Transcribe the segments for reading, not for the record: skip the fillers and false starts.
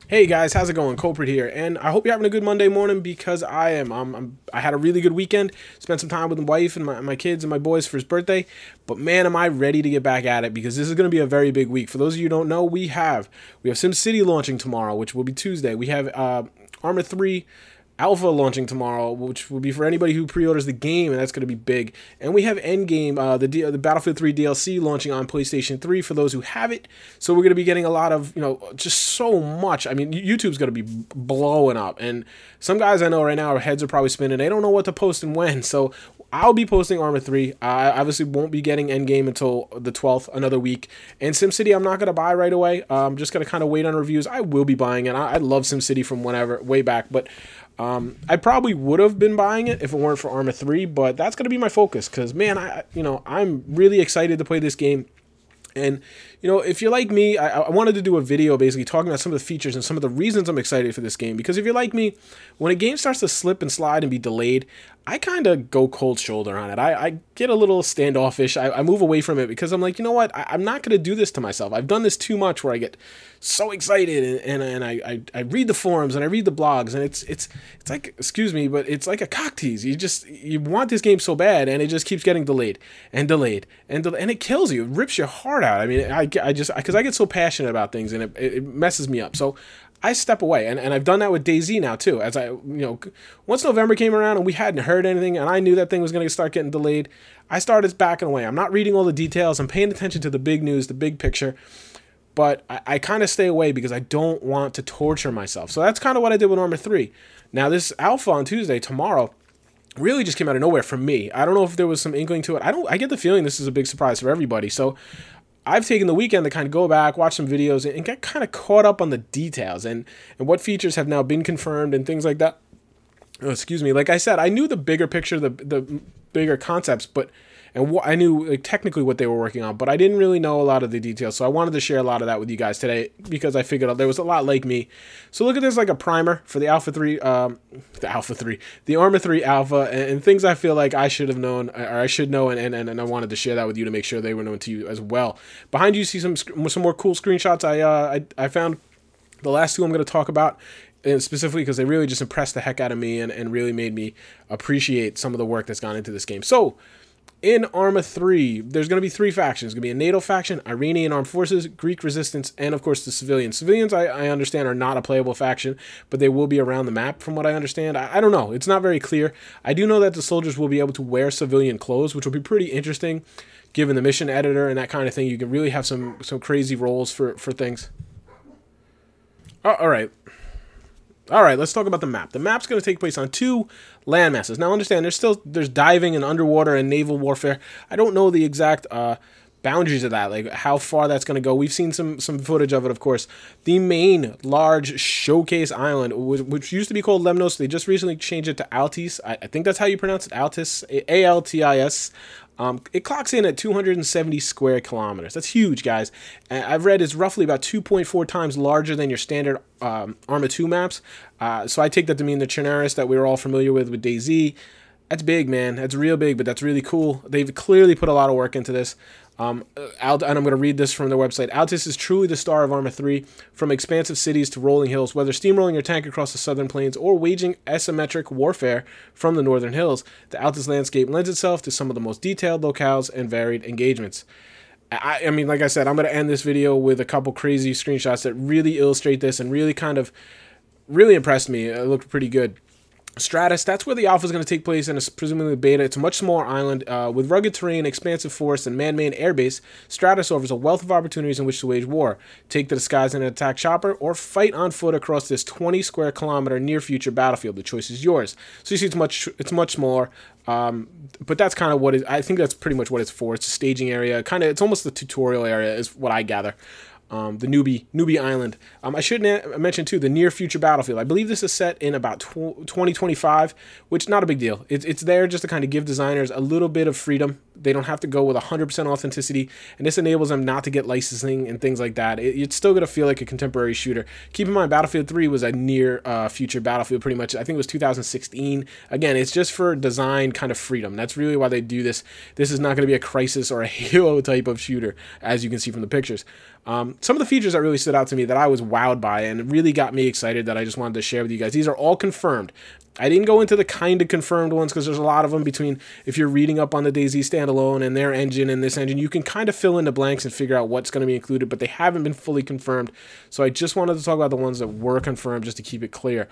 Hey guys, how's it going? Kulprit here, and I hope you're having a good Monday morning because I am. I had a really good weekend, spent some time with my wife and my kids and my boys for his birthday, but man, am I ready to get back at it because this is going to be a very big week. For those of you who don't know, we have SimCity launching tomorrow, which will be Tuesday. We have Arma 3 Alpha launching tomorrow, which will be for anybody who pre-orders the game, and that's going to be big. And we have Endgame, the Battlefield 3 DLC launching on PlayStation 3 for those who have it. So we're going to be getting a lot of, just so much. I mean, YouTube's going to be blowing up, and some guys I know right now, our heads are probably spinning. They don't know what to post and when. So I'll be posting Arma 3. I obviously won't be getting Endgame until the 12th, another week. And SimCity, I'm not going to buy right away. I'm just going to kind of wait on reviews. I will be buying it. I love SimCity from way back, but I probably would have been buying it if it weren't for Arma 3, but that's going to be my focus because, man, I'm really excited to play this game. And, if you're like me, I wanted to do a video basically talking about some of the features and some of the reasons I'm excited for this game. Because if you're like me, when a game starts to slip and slide and be delayed, I kind of go cold shoulder on it. I get a little standoffish. I move away from it because I'm like, you know what? I'm not going to do this to myself. I've done this too much where I get so excited and I read the forums and I read the blogs and it's like, excuse me, but it's like a cock tease. You want this game so bad and it just keeps getting delayed and delayed and it kills you. It rips your heart out. I mean, because I get so passionate about things and it messes me up. So I step away, and I've done that with DayZ now too. As once November came around and we hadn't heard anything, and I knew that thing was going to start getting delayed, I started backing away. I'm not reading all the details. I'm paying attention to the big news, the big picture, but I kind of stay away because I don't want to torture myself. So that's kind of what I did with Arma 3. Now this alpha on Tuesday, tomorrow, really just came out of nowhere for me. I don't know if there was some inkling to it. I get the feeling this is a big surprise for everybody. So I've taken the weekend to kind of go back, watch some videos, and get kind of caught up on the details and what features have now been confirmed and things like that. Oh, excuse me. Like I said, I knew the bigger picture, the bigger concepts, and I knew like technically what they were working on, but I didn't really know a lot of the details. So I wanted to share a lot of that with you guys today because I figured out there was a lot like me. So look at this like a primer for the the Arma 3 Alpha, and things I feel like I should have known, or I should know, and I wanted to share that with you to make sure they were known to you as well. Behind you see some more cool screenshots I found. The last two I'm going to talk about, and specifically because they really just impressed the heck out of me and really made me appreciate some of the work that's gone into this game. So in Arma 3, there's going to be three factions. There's going to be a NATO faction, Iranian Armed Forces, Greek Resistance, and of course the civilians. Civilians, I understand, are not a playable faction, but they will be around the map from what I understand. I don't know. It's not very clear. I do know that the soldiers will be able to wear civilian clothes, which will be pretty interesting given the mission editor and that kind of thing. You can really have some crazy roles for things. Oh, all right. All right, let's talk about the map. The map's going to take place on two land masses. Now, understand, there's diving and underwater and naval warfare. I don't know the exact boundaries of that, like how far that's going to go. We've seen some footage of it, of course. The main large showcase island, which used to be called Lemnos, they just recently changed it to Altis. I think that's how you pronounce it, Altis, A-L-T-I-S. It clocks in at 270 square kilometers. That's huge, guys. I've read it's roughly about 2.4 times larger than your standard Arma 2 maps. So I take that to mean the Chernarus that we were all familiar with DayZ. That's big, man. That's real big, but that's really cool. They've clearly put a lot of work into this. And I'm going to read this from their website. Altis is truly the star of Arma 3. From expansive cities to rolling hills, whether steamrolling your tank across the southern plains or waging asymmetric warfare from the northern hills, the Altis landscape lends itself to some of the most detailed locales and varied engagements. I mean, like I said, I'm going to end this video with a couple crazy screenshots that really illustrate this and really really impressed me. It looked pretty good. Stratus, that's where the alpha is going to take place, and it's presumably beta. It's a much smaller island with rugged terrain, expansive forests, and man-made airbase. Stratus offers a wealth of opportunities in which to wage war, take the disguise in an attack chopper, or fight on foot across this 20 square kilometer near-future battlefield. The choice is yours. So you see, it's much smaller, but that's kind of what I think that's pretty much what it's for. It's a staging area, it's almost the tutorial area, is what I gather. The newbie island. I should mention too the near future battlefield. I believe this is set in about 2025, which not a big deal. It's there just to kind of give designers a little bit of freedom. They don't have to go with 100% authenticity, and this enables them not to get licensing and things like that. It's still gonna feel like a contemporary shooter. Keep in mind, Battlefield 3 was a near future battlefield, pretty much. I think it was 2016. Again, it's just for design kind of freedom. That's really why they do this. This is not going to be a Crisis or a Halo type of shooter, as you can see from the pictures. Some of the features that really stood out to me that I was wowed by and really got me excited that I just wanted to share with you guys. These are all confirmed. I didn't go into the kind of confirmed ones because there's a lot of them between, if you're reading up on the DayZ standalone and their engine and this engine, you can kind of fill in the blanks and figure out what's going to be included, but they haven't been fully confirmed. So I just wanted to talk about the ones that were confirmed just to keep it clear.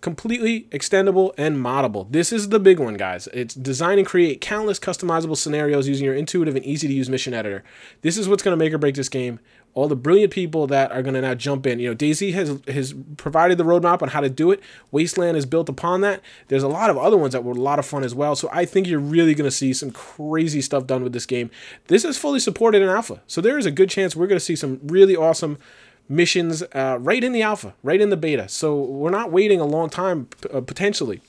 Completely extendable and moddable. This is the big one, guys. It's design and create countless customizable scenarios using your intuitive and easy to use mission editor. This is what's going to make or break this game. All the brilliant people that are going to now jump in. You know, DayZ has provided the roadmap on how to do it. Wasteland is built upon that. There's a lot of other ones that were a lot of fun as well. So I think you're really going to see some crazy stuff done with this game. This is fully supported in alpha. So there is a good chance we're going to see some really awesome missions right in the alpha, right in the beta. So we're not waiting a long time potentially.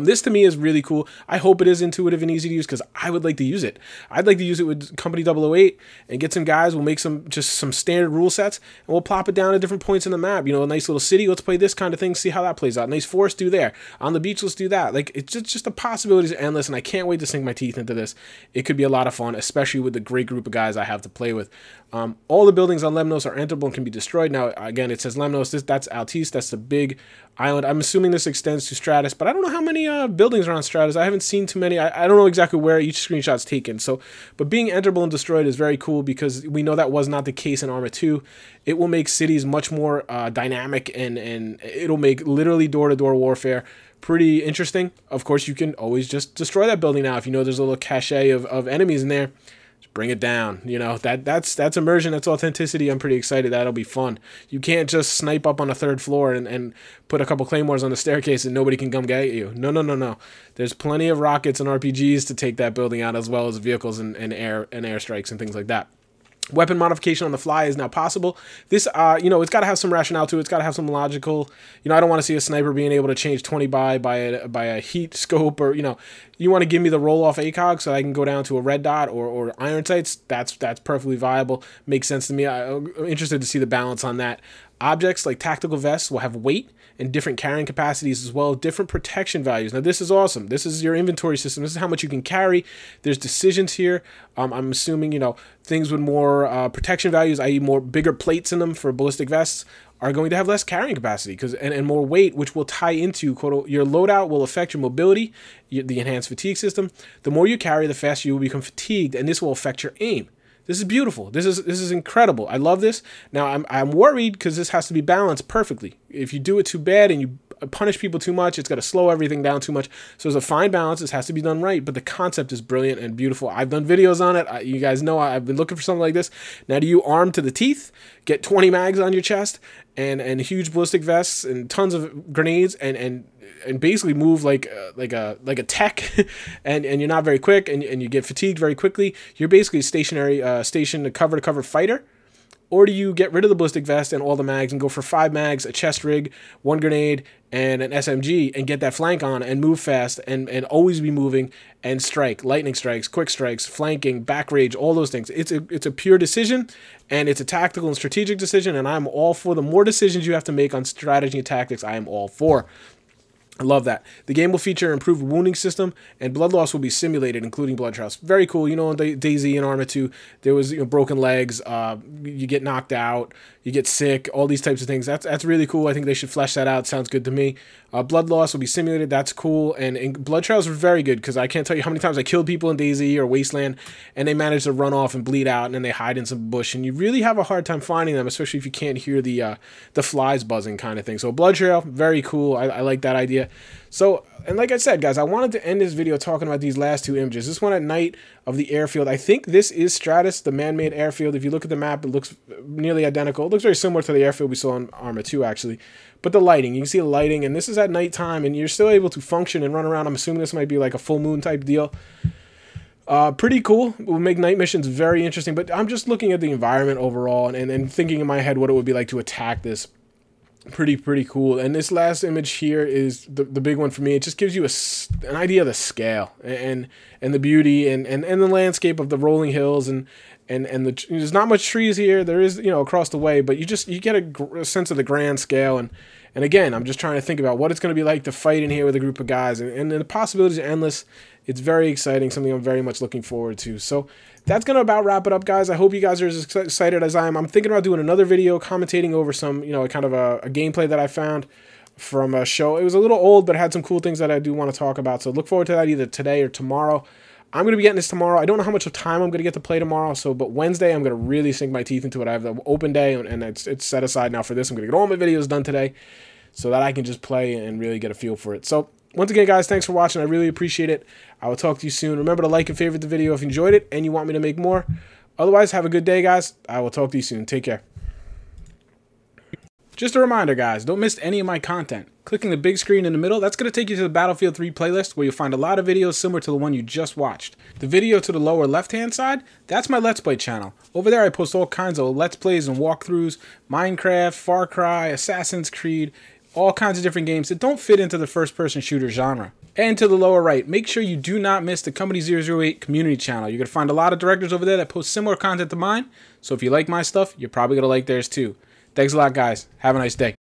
This to me is really cool. I hope it is intuitive and easy to use because I would like to use it. I'd like to use it with Company 008 and get some guys. We'll make some standard rule sets and we'll plop it down at different points in the map. You know, a nice little city. Let's play this kind of thing. See how that plays out. Nice forest. Do there. On the beach. Let's do that. Like it's just the possibilities are endless, and I can't wait to sink my teeth into this. It could be a lot of fun, especially with the great group of guys I have to play with. All the buildings on Lemnos are enterable and can be destroyed. Now, again, it says Lemnos. That's Altis. That's the big island. I'm assuming this extends to Stratus, but I don't know how many buildings are on Stratus. I haven't seen too many. I don't know exactly where each screenshot's taken. So, but being enterable and destroyed is very cool because we know that was not the case in Arma 2. It will make cities much more dynamic and it'll make literally door-to-door warfare pretty interesting. Of course, you can always just destroy that building now if you know there's a little cache of enemies in there. Bring it down. You know, that's immersion, that's authenticity. I'm pretty excited. That'll be fun. You can't just snipe up on a third floor and put a couple claymores on the staircase and nobody can come get you. No. There's plenty of rockets and RPGs to take that building out, as well as vehicles and airstrikes and things like that. Weapon modification on the fly is now possible. This, you know, it's got to have some rationale to it. It's got to have some logical, you know, I don't want to see a sniper being able to change 20 by a heat scope, or, you know, you want to give me the roll off ACOG so I can go down to a red dot or iron sights. That's perfectly viable. Makes sense to me. I'm interested to see the balance on that. Objects like tactical vests will have weight and different carrying capacities, as well as different protection values. Now this is awesome. This is your inventory system. This is how much you can carry. There's decisions here. I'm assuming, you know, things with more protection values, i.e. more bigger plates in them for ballistic vests, are going to have less carrying capacity and more weight, which will tie into your loadout will affect your mobility, the enhanced fatigue system. The more you carry, the faster you will become fatigued, and this will affect your aim. This is beautiful. This is incredible. I love this. Now I'm worried because this has to be balanced perfectly. If you do it too bad and you punish people too much, it's got to slow everything down too much. So there's a fine balance. This has to be done right, but the concept is brilliant and beautiful. I've done videos on it. You guys know I've been looking for something like this. Now, do you arm to the teeth, get 20 mags on your chest and huge ballistic vests and tons of grenades and basically move like a tech and you're not very quick and you get fatigued very quickly? You're basically a stationary station to cover fighter. Or do you get rid of the ballistic vest and all the mags and go for 5 mags, a chest rig, 1 grenade, and an SMG, and get that flank on and move fast and always be moving and strike, lightning strikes, quick strikes, flanking, back rage, all those things. It's a pure decision, and it's a tactical and strategic decision, and I'm all for the more decisions you have to make on strategy and tactics. I am all for. I love that. The game will feature an improved wounding system, and blood loss will be simulated, including blood trials. Very cool. You know, in DayZ and Arma 2, there was, you know, broken legs, you get knocked out, you get sick, all these types of things. That's really cool. I think they should flesh that out. Sounds good to me. Blood loss will be simulated. That's cool. And blood trials were very good because I can't tell you how many times I killed people in DayZ or Wasteland, and they managed to run off and bleed out, and then they hide in some bush, and you really have a hard time finding them, especially if you can't hear the flies buzzing kind of thing. So blood trail, very cool. I like that idea. So, and like I said, guys, I wanted to end this video talking about these last 2 images. This one at night of the airfield. I think this is Stratus, the man-made airfield. If you look at the map, it looks nearly identical. It looks very similar to the airfield we saw in Arma 2, actually. But the lighting, you can see the lighting, and this is at nighttime, and you're still able to function and run around. I'm assuming this might be like a full moon type deal. Pretty cool. It will make night missions very interesting, but I'm just looking at the environment overall and thinking in my head what it would be like to attack this. Pretty cool. And this last image here is the big one for me. It just gives you an idea of the scale and the beauty and the landscape of the rolling hills and there's not much trees here. There is, across the way, but you get a sense of the grand scale. And again, I'm just trying to think about what it's going to be like to fight in here with a group of guys, and the possibilities are endless. It's very exciting, something I'm very much looking forward to. So that's going to about wrap it up, guys. I hope you guys are as excited as I am. I'm thinking about doing another video commentating over some, kind of a gameplay that I found from a show. It was a little old, but it had some cool things that I do want to talk about. So look forward to that either today or tomorrow. I'm going to be getting this tomorrow. I don't know how much of time I'm going to get to play tomorrow, but Wednesday I'm going to really sink my teeth into it. I have the open day, and it's set aside now for this. I'm going to get all my videos done today so that I can just play and really get a feel for it. So once again, guys, thanks for watching. I really appreciate it. I will talk to you soon. Remember to like and favorite the video if you enjoyed it and you want me to make more. Otherwise, have a good day, guys. I will talk to you soon. Take care. Just a reminder, guys, don't miss any of my content. Clicking the big screen in the middle, that's going to take you to the Battlefield 3 playlist where you'll find a lot of videos similar to the one you just watched. The video to the lower left-hand side, that's my Let's Play channel. Over there I post all kinds of Let's Plays and walkthroughs, Minecraft, Far Cry, Assassin's Creed, all kinds of different games that don't fit into the first-person shooter genre. And to the lower right, make sure you do not miss the Company 008 community channel. You're going to find a lot of directors over there that post similar content to mine, so if you like my stuff, you're probably going to like theirs too. Thanks a lot, guys. Have a nice day.